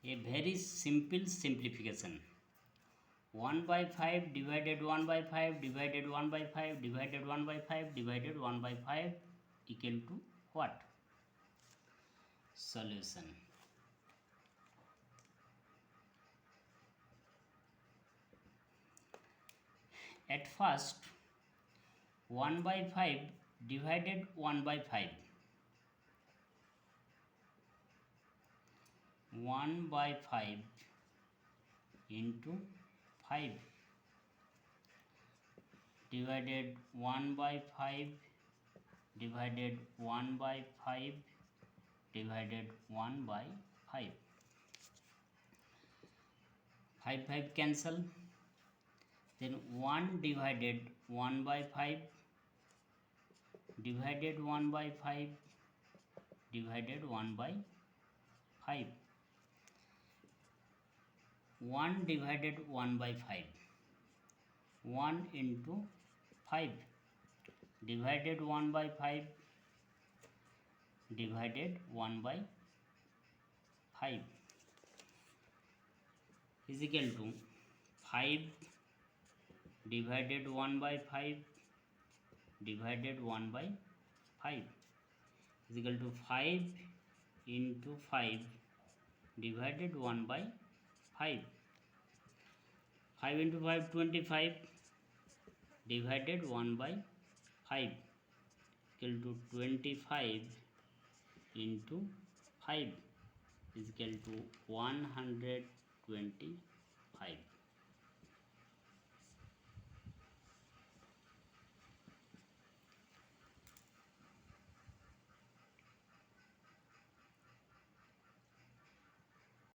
A very simple simplification. 1 by 5 divided 1 by 5 divided 1 by 5 divided 1 by 5 divided 1 by 5 equal to what? Solution. At first, 1 by 5 divided 1 by 5. 1 by 5 into 5 divided 1 by 5 divided 1 by 5 divided 1 by 5. 5 cancel. Then 1 divided 1 by 5 divided 1 by 5 divided 1 by 5. 1 divided 1 by 5. 1 into 5 divided 1 by 5 divided 1 by 5 is equal to 5 divided 1 by 5 divided 1 by 5 is equal to 5 into 5 divided 1 by 5. 5 into 5 25 divided 1 by 5 equal to 25 into 5 is equal to 125.